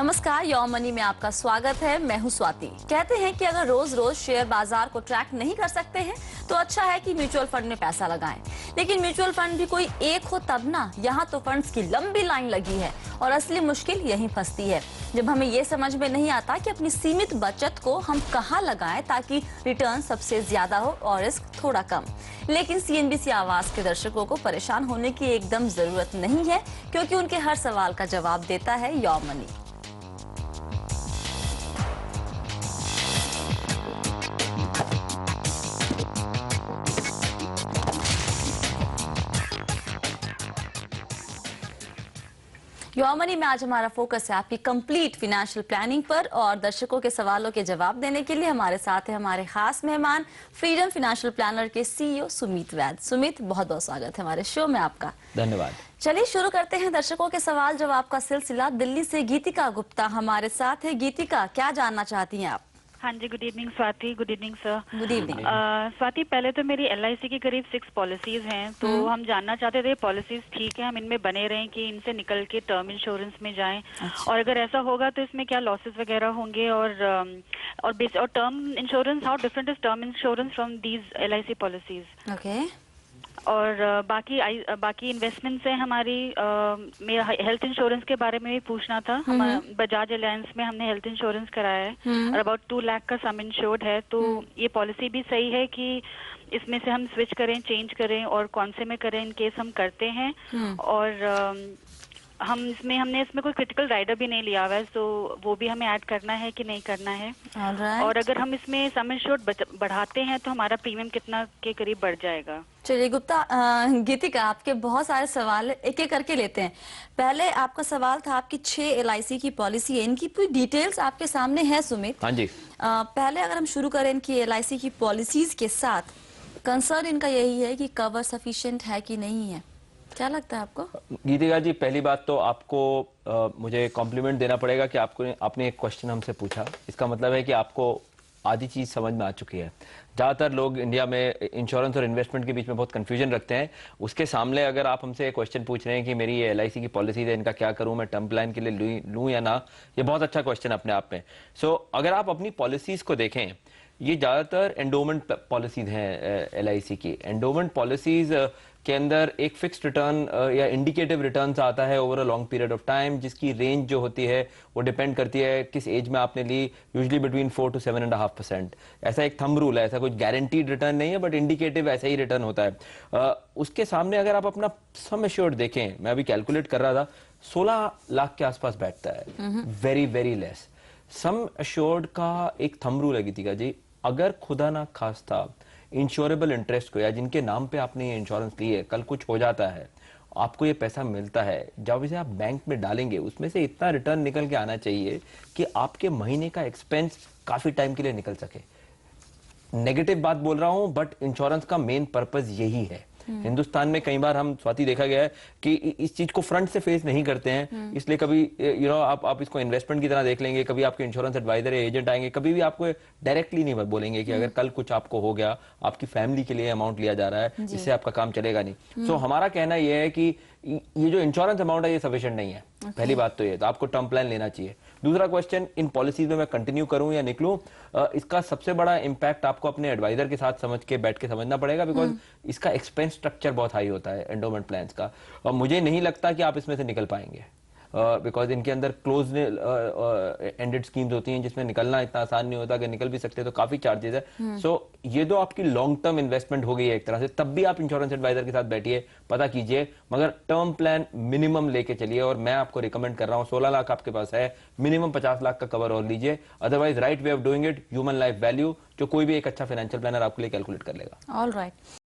नमस्कार, your money में आपका स्वागत है। मैं हूं स्वाति। कहते हैं कि अगर रोज रोज शेयर बाजार को ट्रैक नहीं कर सकते हैं तो अच्छा है कि म्यूचुअल फंड में पैसा लगाएं। लेकिन म्यूचुअल फंड भी कोई एक हो तब ना, यहाँ तो फंड्स की लंबी लाइन लगी है और असली मुश्किल यहीं फंसती है जब हमें ये समझ में नहीं आता कि अपनी सीमित बचत को हम कहाँ लगाएं ताकि रिटर्न सबसे ज्यादा हो और रिस्क थोड़ा कम। लेकिन सीएनबीसी आवाज के दर्शकों को परेशान होने की एकदम जरूरत नहीं है, क्योंकि उनके हर सवाल का जवाब देता है योर मनी। योर मनी में आज हमारा फोकस है आपकी कंप्लीट फाइनेंशियल प्लानिंग पर, और दर्शकों के सवालों के जवाब देने के लिए हमारे साथ है हमारे खास मेहमान फ्रीडम फाइनेंशियल प्लानर के सीईओ सुमित वैद। सुमित, बहुत बहुत स्वागत है हमारे शो में आपका। धन्यवाद। चलिए शुरू करते हैं दर्शकों के सवाल जवाब का सिलसिला। दिल्ली से गीतिका गुप्ता हमारे साथ है। गीतिका, क्या जानना चाहती हैं आप? हाँ जी, good evening Swati. Good evening sir. Good evening. Swati, पहले तो मेरी LIC की करीब 6 पॉलिसीज हैं, तो हम जानना चाहते थे पॉलिसीज ठीक है, हम इनमें बने रहें कि इनसे निकल के टर्म इंश्योरेंस में जाएं। अच्छा। और अगर ऐसा होगा तो इसमें क्या लॉसेस वगैरह होंगे, और term insurance, how different is term insurance from these LIC policies. Okay. और बाकी इन्वेस्टमेंट्स हैं हमारी। मेरा हेल्थ इंश्योरेंस के बारे में भी पूछना था। हम बजाज अलायंस में हमने हेल्थ इंश्योरेंस कराया है और अबाउट 2 लाख का सम इंश्योर्ड है। तो ये पॉलिसी भी सही है कि इसमें से हम स्विच करें, चेंज करें, और कौन से में करें इन केस हम करते हैं। और हमने इसमें कोई क्रिटिकल राइडर भी नहीं लिया हुआ है, तो वो भी हमें ऐड करना है कि नहीं करना है। और अगर हम इसमें सम इंश्योर्ड बढ़ाते हैं तो हमारा प्रीमियम कितना के करीब बढ़ जाएगा? चलिए गुप्ता, गीतिका, आपके बहुत सारे सवाल एक एक करके लेते हैं। पहले आपका सवाल था, आपकी 6 LIC की पॉलिसी है, इनकी पूरी डिटेल्स आपके सामने है सुमित। हाँ जी। पहले अगर हम शुरू करें इनकी LIC की पॉलिसीज के साथ, कंसर्न इनका यही है कि कवर सफिशिएंट है कि नहीं है। क्या लगता है आपको? गीतिका जी, पहली बात तो आपको मुझे कॉम्प्लीमेंट देना पड़ेगा कि आपने एक क्वेश्चन हमसे पूछा। इसका मतलब है कि आपको आधी चीज समझ में आ चुकी है। ज्यादातर लोग इंडिया में इंश्योरेंस और इन्वेस्टमेंट के बीच में बहुत कंफ्यूजन रखते हैं। उसके सामने अगर आप हमसे क्वेश्चन पूछ रहे हैं कि मेरी ये LIC की पॉलिसी है, इनका क्या करूं, मैं टर्म प्लान के लिए लूं या ना, ये बहुत अच्छा क्वेश्चन अपने आप में। सो अगर आप अपनी पॉलिसीज को देखें, ये ज्यादातर एंडोमेंट पॉलिसीज हैं LIC की। एंडोमेंट पॉलिसीज के अंदर एक फिक्स्ड रिटर्न या इंडिकेटिव रिटर्न आता है over a long period of time, जिसकी रेंज जो होती है वो डिपेंड करती है किस एज में आपने ली, यूजुअली बिटवीन 4 to 7.5%। ऐसा एक थंब रूल है, ऐसा कुछ गारंटीड रिटर्न नहीं है, बट इंडिकेटिव ऐसा ही रिटर्न होता है। उसके सामने अगर आप अपना सम एश्योर्ड देखें, मैं अभी कैलकुलेट कर रहा था, 16 लाख के आसपास बैठता है। Very very less. Sum assured का एक थंब रूल है गीतिका जी, अगर खुदा ना खास्ता इंश्योरेबल इंटरेस्ट को, या जिनके नाम पे आपने ये इंश्योरेंस ली है, कल कुछ हो जाता है, आपको ये पैसा मिलता है, जब इसे आप बैंक में डालेंगे उसमें से इतना रिटर्न निकल के आना चाहिए कि आपके महीने का एक्सपेंस काफी टाइम के लिए निकल सके। नेगेटिव बात बोल रहा हूं, बट इंश्योरेंस का मेन पर्पस यही है। हिंदुस्तान में कई बार हम स्वाति देखा गया है कि इस चीज को फ्रंट से फेस नहीं करते हैं, इसलिए कभी आप इसको इन्वेस्टमेंट की तरह देख लेंगे, कभी आपके इंश्योरेंस एडवाइजर या एजेंट आएंगे, कभी भी आपको डायरेक्टली नहीं बोलेंगे कि अगर कल कुछ आपको हो गया, आपकी फैमिली के लिए अमाउंट लिया जा रहा है, इससे आपका काम चलेगा नहीं। सो हमारा कहना यह है कि ये जो इंश्योरेंस अमाउंट है ये सफिशिएंट नहीं है। पहली बात तो ये, तो आपको टर्म प्लान लेना चाहिए। दूसरा क्वेश्चन, इन पॉलिसीज में मैं कंटिन्यू करूं या निकलूं, इसका सबसे बड़ा इंपैक्ट आपको अपने एडवाइजर के साथ बैठ के समझना पड़ेगा, बिकॉज इसका एक्सपेंस स्ट्रक्चर बहुत हाई होता है एंडोमेंट प्लान्स का, और मुझे नहीं लगता कि आप इसमें से निकल पाएंगे, बिकॉज इनके अंदर क्लोज एंडेड स्कीम्स होती हैं जिसमें निकलना इतना आसान नहीं होता, अगर निकल भी सकते हैं तो काफी चार्जेस है। सो ये जो आपकी लॉन्ग टर्म इन्वेस्टमेंट हो गई है एक तरह से, तब भी आप इंश्योरेंस एडवाइजर के साथ बैठिए, पता कीजिए, मगर टर्म प्लान मिनिमम लेके चलिए। और मैं आपको रिकमेंड कर रहा हूं, 16 लाख आपके पास है, मिनिमम 50 लाख का कवर और लीजिए। Otherwise right way of doing it, human life value, जो कोई भी एक अच्छा फाइनेंशियल प्लानर आपके लिए कैलकुलेट कर लेगा। All right.